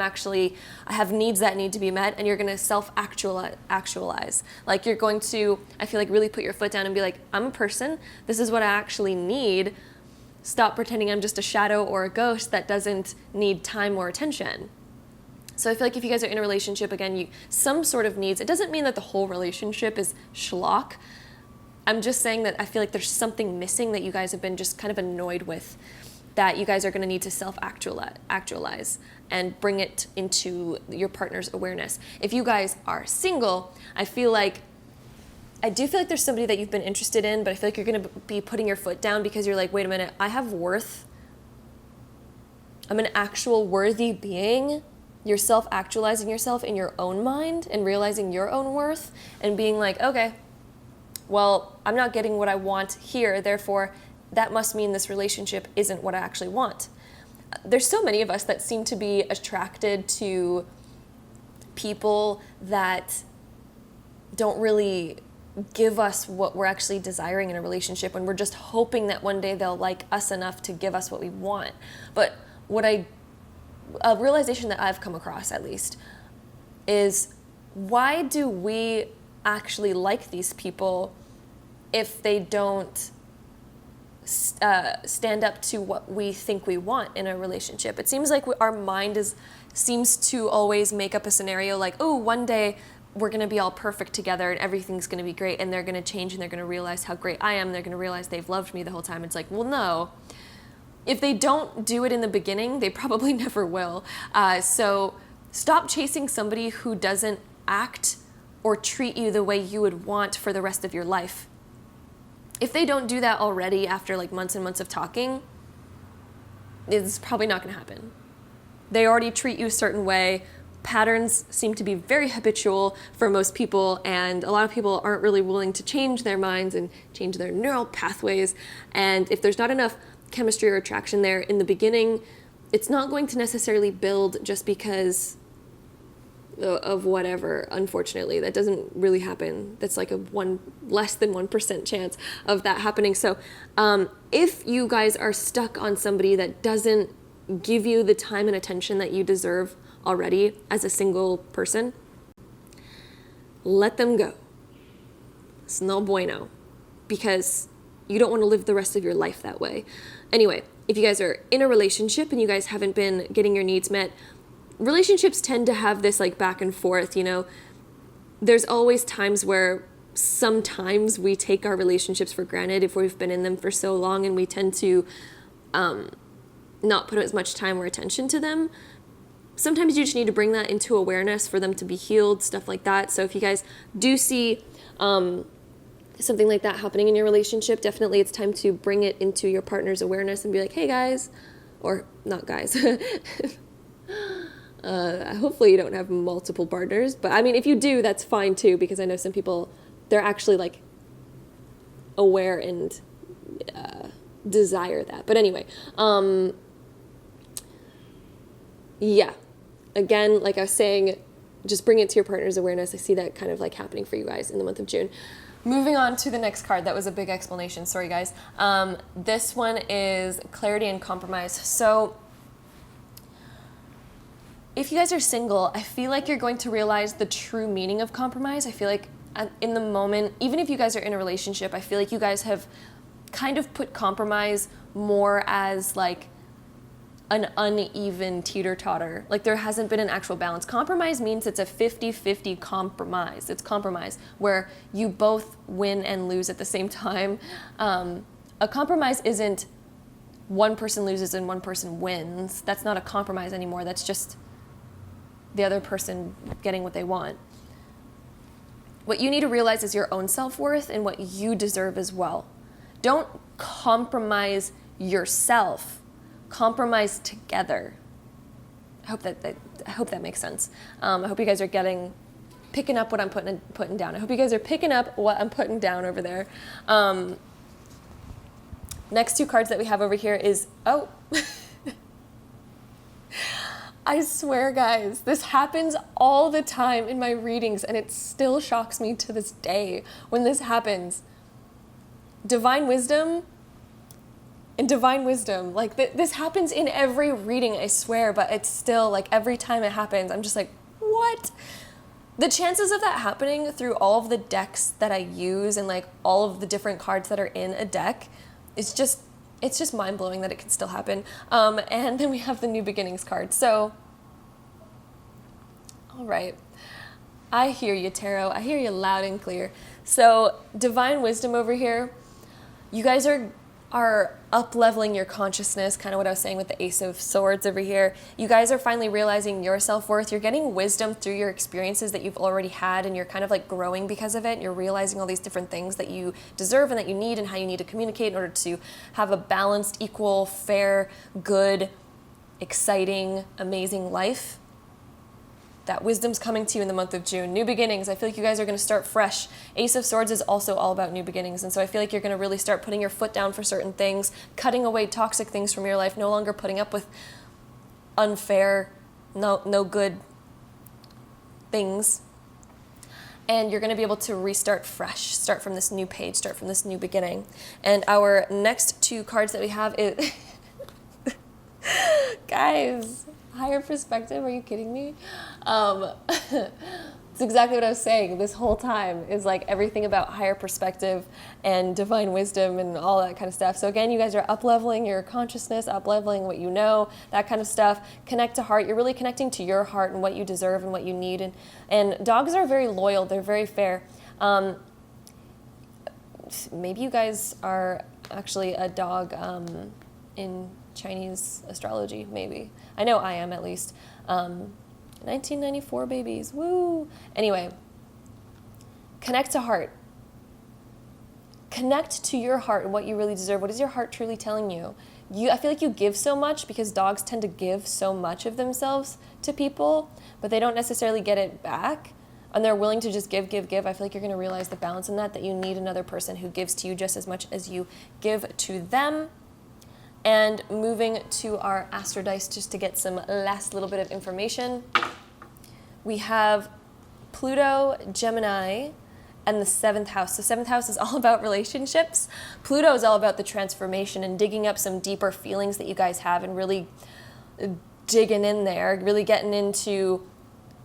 have needs that need to be met, and you're gonna self-actualize. Like you're going to, I feel like, really put your foot down and be like, I'm a person. This is what I actually need. stop pretending I'm just a shadow or a ghost that doesn't need time or attention. So I feel like if you guys are in a relationship, again, some sort of needs, it doesn't mean that the whole relationship is schlock. I'm just saying that I feel like there's something missing that you guys have been just kind of annoyed with, that you guys are going to need to self-actualize and bring it into your partner's awareness. If you guys are single, I do feel like there's somebody that you've been interested in, but I feel like you're going to be putting your foot down because you're like, wait a minute, I have worth. I'm an actual worthy being. You're self-actualizing yourself in your own mind and realizing your own worth and being like, okay, well, I'm not getting what I want here, therefore that must mean this relationship isn't what I actually want. There's so many of us that seem to be attracted to people that don't really give us what we're actually desiring in a relationship, when we're just hoping that one day they'll like us enough to give us what we want. But a realization that I've come across, at least, is why do we actually like these people if they don't stand up to what we think we want in a relationship? It seems like our mind seems to always make up a scenario like, oh, one day we're going to be all perfect together and everything's going to be great, and they're going to change and they're going to realize how great I am. They're going to realize they've loved me the whole time. It's like, well, no. If they don't do it in the beginning, they probably never will. So stop chasing somebody who doesn't act or treat you the way you would want for the rest of your life. If they don't do that already after like months and months of talking, it's probably not going to happen. They already treat you a certain way. Patterns seem to be very habitual for most people, and a lot of people aren't really willing to change their minds and change their neural pathways. And if there's not enough chemistry or attraction there in the beginning, it's not going to necessarily build just because of whatever. Unfortunately, that doesn't really happen. That's like less than 1% chance of that happening. So if you guys are stuck on somebody that doesn't give you the time and attention that you deserve already as a single person, let them go. It's no bueno, because you don't want to live the rest of your life that way. Anyway, if you guys are in a relationship and you guys haven't been getting your needs met, relationships tend to have this like back and forth, you know. There's always times where sometimes we take our relationships for granted if we've been in them for so long, and we tend to not put as much time or attention to them. Sometimes you just need to bring that into awareness for them to be healed, stuff like that. So if you guys do see something like that happening in your relationship, definitely it's time to bring it into your partner's awareness and be like, hey guys, or not guys. Hopefully you don't have multiple partners, but I mean, if you do, that's fine too, because I know some people, they're actually like aware and desire that. But anyway, yeah, again, like I was saying, just bring it to your partner's awareness. I see that kind of like happening for you guys in the month of June. Moving on to the next card. That was a big explanation. Sorry, guys. This one is clarity and compromise. So if you guys are single, I feel like you're going to realize the true meaning of compromise. I feel like in the moment, even if you guys are in a relationship, I feel like you guys have kind of put compromise more as like an uneven teeter-totter. Like there hasn't been an actual balance. Compromise means it's a 50-50 compromise. It's compromise where you both win and lose at the same time. A compromise isn't one person loses and one person wins. That's not a compromise anymore. That's just the other person getting what they want. What you need to realize is your own self-worth and what you deserve as well. Don't compromise yourself. Compromise together. I hope that makes sense. I hope you guys are picking up what I'm putting down. I hope you guys are picking up what I'm putting down over there. Next two cards that we have over here is, I swear, guys, this happens all the time in my readings, and it still shocks me to this day when this happens. Divine wisdom and divine wisdom. Like, this happens in every reading, I swear, but it's still, like, every time it happens, I'm just like, what? The chances of that happening through all of the decks that I use and, like, all of the different cards that are in a deck is just it's just mind-blowing that it can still happen. And then we have the New Beginnings card. So, all right. I hear you, Tarot. I hear you loud and clear. So, Divine Wisdom over here, you guys are up-leveling your consciousness, kind of what I was saying with the Ace of Swords over here. You guys are finally realizing your self-worth. You're getting wisdom through your experiences that you've already had, and you're kind of like growing because of it. You're realizing all these different things that you deserve and that you need, and how you need to communicate in order to have a balanced, equal, fair, good, exciting, amazing life. That wisdom's coming to you in the month of June. New beginnings. I feel like you guys are going to start fresh. Ace of Swords is also all about new beginnings. And so I feel like you're going to really start putting your foot down for certain things, cutting away toxic things from your life, no longer putting up with unfair, no good things. And you're going to be able to restart fresh, start from this new page, start from this new beginning. And our next two cards that we have is... Guys... Higher perspective, are you kidding me? It's exactly what I was saying this whole time, is like everything about higher perspective and divine wisdom and all that kind of stuff. So again, you guys are up-leveling your consciousness, up-leveling what you know, that kind of stuff. Connect to heart. You're really connecting to your heart and what you deserve and what you need. And dogs are very loyal. They're very fair. Maybe you guys are actually a dog in Chinese astrology, maybe. I know I am, at least. 1994 babies, woo! Anyway, connect to heart. Connect to your heart and what you really deserve. What is your heart truly telling you? I feel like you give so much because dogs tend to give so much of themselves to people, but they don't necessarily get it back. And they're willing to just give. I feel like you're going to realize the balance in that you need another person who gives to you just as much as you give to them. And moving to our Astro Dice just to get some last little bit of information. We have Pluto, Gemini, and the 7th house. The 7th house is all about relationships. Pluto is all about the transformation and digging up some deeper feelings that you guys have and really digging in there, really getting into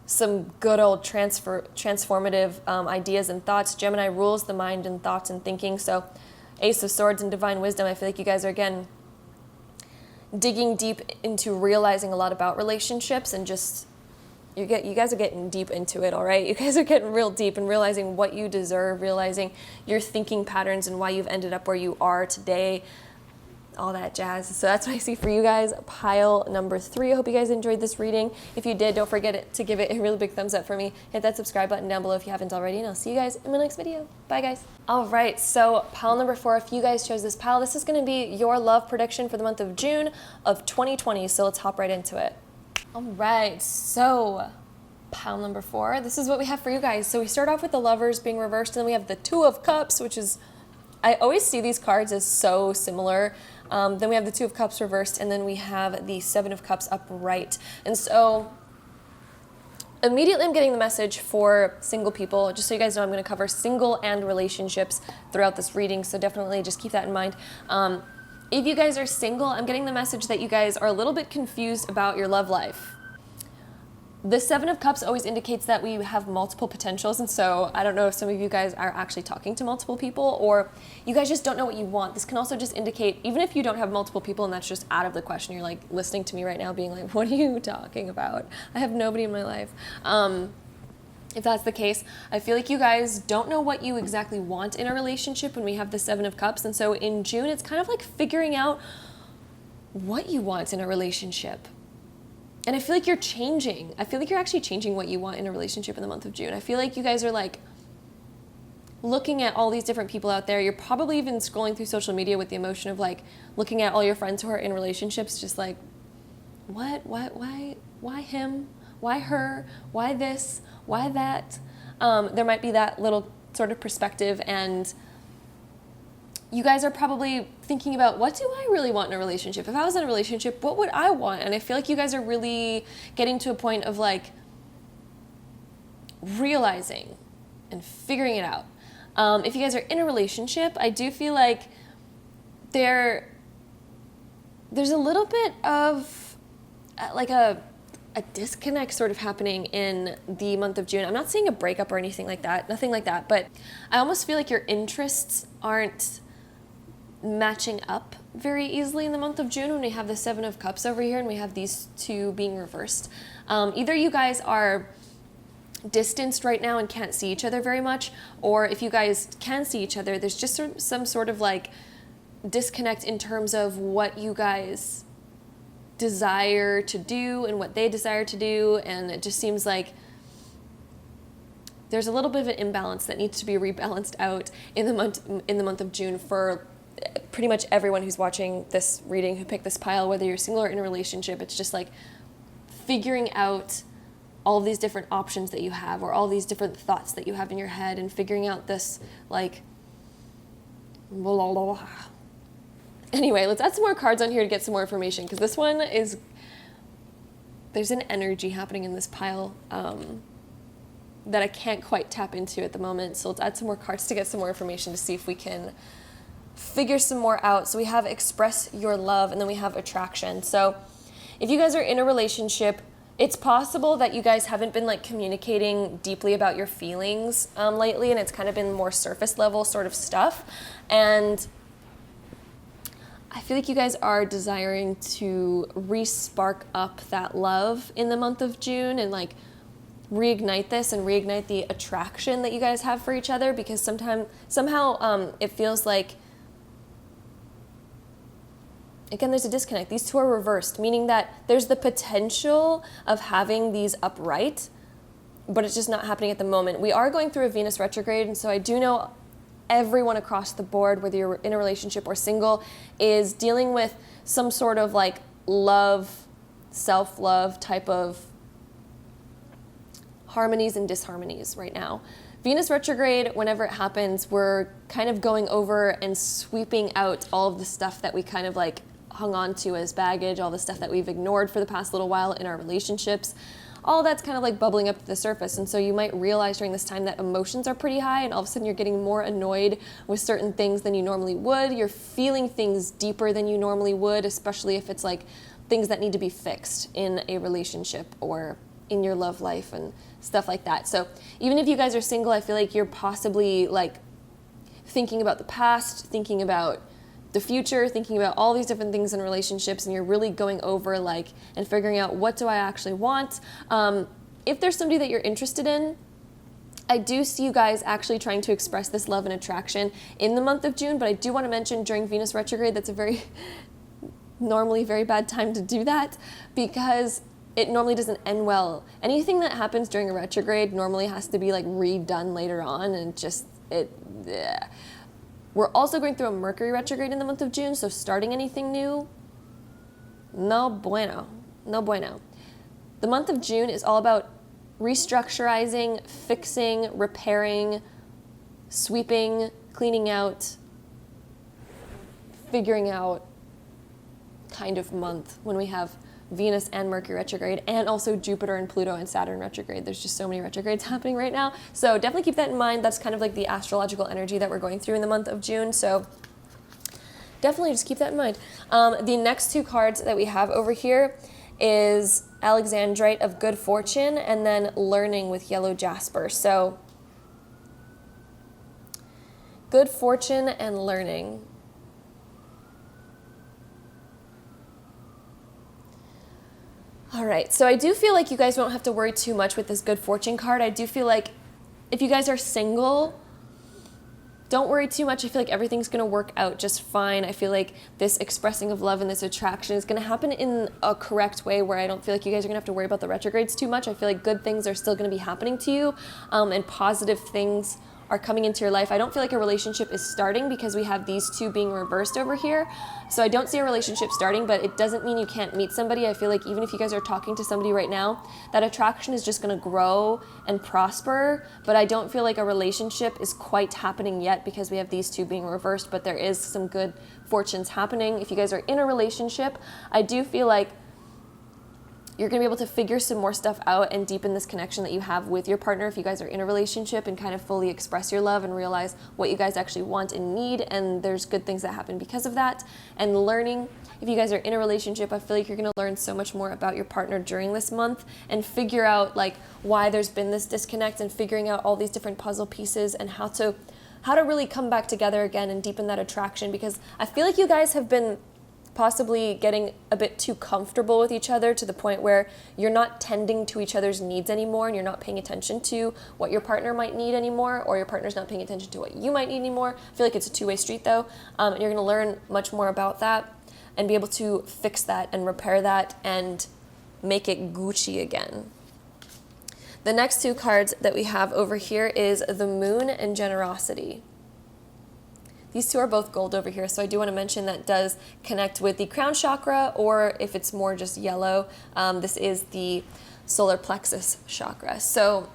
some good old transformative ideas and thoughts. Gemini rules the mind and thoughts and thinking. So Ace of Swords and Divine Wisdom, I feel like you guys are, again, digging deep into realizing a lot about relationships, and just you guys are getting deep into it, all right? You guys are getting real deep and realizing what you deserve, realizing your thinking patterns and why you've ended up where you are today, all that jazz. So that's what I see for you guys. Pile number 3. I hope you guys enjoyed this reading. If you did, don't forget to give it a really big thumbs up for me. Hit that subscribe button down below if you haven't already, and I'll see you guys in my next video. Bye, guys. All right, so pile number 4, if you guys chose this pile, this is going to be your love prediction for the month of June of 2020, so let's hop right into it. All right, so pile number 4, this is what we have for you guys. So we start off with the Lovers being reversed, and then we have the 2 of Cups, which is, I always see these cards as so similar. Then we have the 2 of Cups reversed, and then we have the 7 of Cups upright. And so immediately I'm getting the message for single people. Just so you guys know, I'm going to cover single and relationships throughout this reading, so definitely just keep that in mind. If you guys are single, I'm getting the message that you guys are a little bit confused about your love life. The 7 of Cups always indicates that we have multiple potentials, and so I don't know if some of you guys are actually talking to multiple people, or you guys just don't know what you want. This can also just indicate, even if you don't have multiple people and that's just out of the question, you're like listening to me right now being like, what are you talking about? I have nobody in my life. If that's the case, I feel like you guys don't know what you exactly want in a relationship when we have the 7 of Cups, and so in June, it's kind of like figuring out what you want in a relationship. And I feel like you're changing. I feel like you're actually changing what you want in a relationship in the month of June. I feel like you guys are like looking at all these different people out there. You're probably even scrolling through social media with the emotion of like looking at all your friends who are in relationships, just like, why him? Why her? Why this? Why that? There might be that little sort of perspective, and you guys are probably thinking about, what do I really want in a relationship? If I was in a relationship, what would I want? And I feel like you guys are really getting to a point of like realizing and figuring it out. If you guys are in a relationship, I do feel like there's a little bit of like a disconnect sort of happening in the month of June. I'm not saying a breakup or anything like that, nothing like that, but I almost feel like your interests aren't matching up very easily in the month of June when we have the Seven of Cups over here and we have these two being reversed. Either you guys are distanced right now and can't see each other very much, or if you guys can see each other, there's just some sort of like disconnect in terms of what you guys desire to do and what they desire to do, and it just seems like there's a little bit of an imbalance that needs to be rebalanced out in the month of June for pretty much everyone who's watching this reading who picked this pile, whether you're single or in a relationship. It's just like figuring out all these different options that you have, or all these different thoughts that you have in your head, and figuring out this like blah, blah, blah. Anyway, let's add some more cards on here to get some more information, because this one is, there's an energy happening in this pile that I can't quite tap into at the moment. So let's add some more cards to get some more information to see if we can figure some more out. So we have express your love, and then we have attraction. So if you guys are in a relationship, it's possible that you guys haven't been like communicating deeply about your feelings lately, and it's kind of been more surface level sort of stuff. And I feel like you guys are desiring to re-spark up that love in the month of June and like reignite this and reignite the attraction that you guys have for each other, because somehow it feels like, again, there's a disconnect. These two are reversed, meaning that there's the potential of having these upright, but it's just not happening at the moment. We are going through a Venus retrograde, and so I do know everyone across the board, whether you're in a relationship or single, is dealing with some sort of like love, self-love type of harmonies and disharmonies right now. Venus retrograde, whenever it happens, we're kind of going over and sweeping out all of the stuff that we kind of like hung on to as baggage, all the stuff that we've ignored for the past little while in our relationships. All that's kind of like bubbling up to the surface. And so you might realize during this time that emotions are pretty high, and all of a sudden you're getting more annoyed with certain things than you normally would. You're feeling things deeper than you normally would, especially if it's like things that need to be fixed in a relationship or in your love life and stuff like that. So even if you guys are single, I feel like you're possibly like thinking about the past, thinking about the future, thinking about all these different things in relationships, and you're really going over like and figuring out, what do I actually want? If there's somebody that you're interested in, I do see you guys actually trying to express this love and attraction in the month of June, but I do want to mention during Venus retrograde, that's a very normally very bad time to do that, because it normally doesn't end well. Anything that happens during a retrograde normally has to be like redone later on, and just yeah. We're also going through a Mercury retrograde in the month of June, so starting anything new, no bueno, no bueno. The month of June is all about restructurizing, fixing, repairing, sweeping, cleaning out, figuring out kind of month when we have Venus and Mercury retrograde, and also Jupiter and Pluto and Saturn retrograde. There's just so many retrogrades happening right now. So definitely keep that in mind. That's kind of like the astrological energy that we're going through in the month of June. So definitely just keep that in mind. The next two cards that we have over here is Alexandrite of Good Fortune, and then Learning with Yellow Jasper. So Good Fortune and Learning. All right, so I do feel like you guys won't have to worry too much with this Good Fortune card. I do feel like if you guys are single, don't worry too much. I feel like everything's going to work out just fine. I feel like this expressing of love and this attraction is going to happen in a correct way, where I don't feel like you guys are going to have to worry about the retrogrades too much. I feel like good things are still going to be happening to you, and positive things are coming into your life. I don't feel like a relationship is starting, because we have these two being reversed over here. So I don't see a relationship starting, but it doesn't mean you can't meet somebody. I feel like even if you guys are talking to somebody right now, that attraction is just going to grow and prosper. But I don't feel like a relationship is quite happening yet, because we have these two being reversed, but there is some good fortunes happening. If you guys are in a relationship, I do feel like you're going to be able to figure some more stuff out and deepen this connection that you have with your partner if you guys are in a relationship, and kind of fully express your love and realize what you guys actually want and need, and there's good things that happen because of that. And learning, if you guys are in a relationship, I feel like you're going to learn so much more about your partner during this month, and figure out like why there's been this disconnect, and figuring out all these different puzzle pieces and how to how to really come back together again and deepen that attraction, because I feel like you guys have been possibly getting a bit too comfortable with each other to the point where you're not tending to each other's needs anymore, and you're not paying attention to what your partner might need anymore, or your partner's not paying attention to what you might need anymore. I feel like it's a two-way street though, and you're going to learn much more about that and be able to fix that and repair that and make it Gucci again. The next two cards that we have over here is the Moon and Generosity. These two are both gold over here, so I do want to mention that does connect with the crown chakra, or if it's more just yellow, this is the solar plexus chakra. So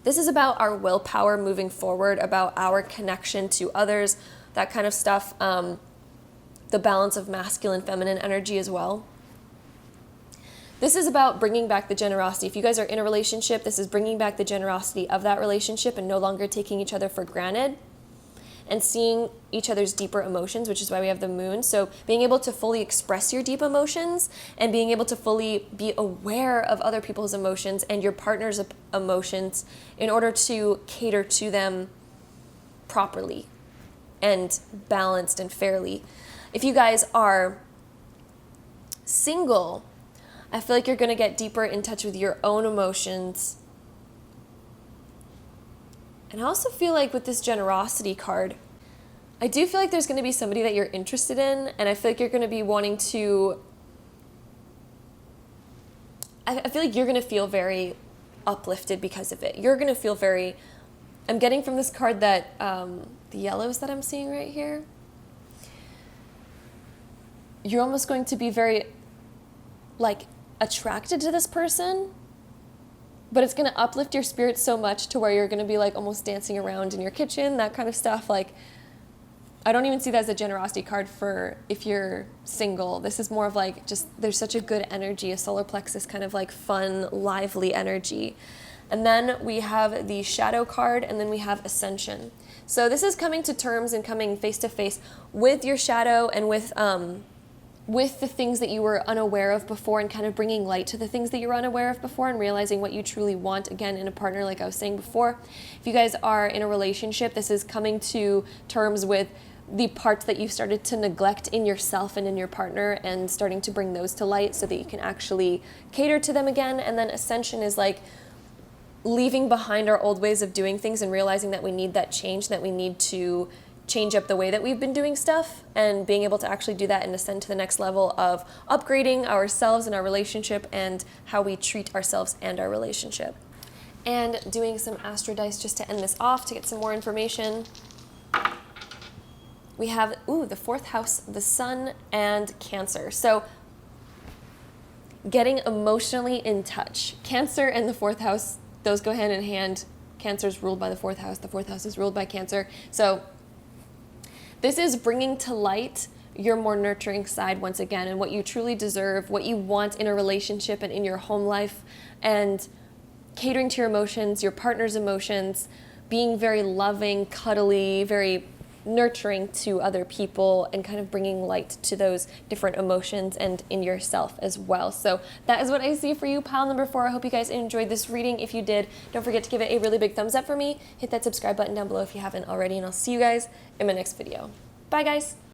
this is about our willpower moving forward, about our connection to others, that kind of stuff, the balance of masculine, feminine energy as well. This is about bringing back the generosity. If you guys are in a relationship, this is bringing back the generosity of that relationship and no longer taking each other for granted, and seeing each other's deeper emotions, which is why we have the moon. So being able to fully express your deep emotions and being able to fully be aware of other people's emotions and your partner's emotions in order to cater to them properly and balanced and fairly. If you guys are single, I feel like you're going to get deeper in touch with your own emotions. And I also feel like with this generosity card, I do feel like there's going to be somebody that you're interested in, and I feel like you're going to be wanting to, I feel like you're going to feel very uplifted because of it. You're going to feel very, I'm getting from this card that the yellows that I'm seeing right here, you're almost going to be very like attracted to this person, but it's going to uplift your spirit so much to where you're going to be like almost dancing around in your kitchen, that kind of stuff. Like, I don't even see that as a generosity card for if you're single. This is more of like just, there's such a good energy, a solar plexus kind of like fun, lively energy. And then we have the shadow card, and then we have ascension. So this is coming to terms and coming face to face with your shadow and with the things that you were unaware of before, and kind of bringing light to the things that you were unaware of before, and realizing what you truly want again in a partner, like I was saying before. If you guys are in a relationship, this is coming to terms with the parts that you've started to neglect in yourself and in your partner, and starting to bring those to light so that you can actually cater to them again. And then ascension is like leaving behind our old ways of doing things and realizing that we need that change, that we need to change up the way that we've been doing stuff, and being able to actually do that and ascend to the next level of upgrading ourselves and our relationship and how we treat ourselves and our relationship. And doing some astro dice just to end this off to get some more information. We have, the fourth house, the sun and Cancer. So getting emotionally in touch. Cancer and the fourth house, those go hand in hand. Cancer is ruled by the fourth house is ruled by Cancer. So this is bringing to light your more nurturing side once again, and what you truly deserve, what you want in a relationship and in your home life, and catering to your emotions, your partner's emotions, being very loving, cuddly, very nurturing to other people, and kind of bringing light to those different emotions and in yourself as well. So that is what I see for you, pile number 4. I hope you guys enjoyed this reading. If you did, don't forget to give it a really big thumbs up for me. Hit that subscribe button down below if you haven't already, and I'll see you guys in my next video. Bye guys.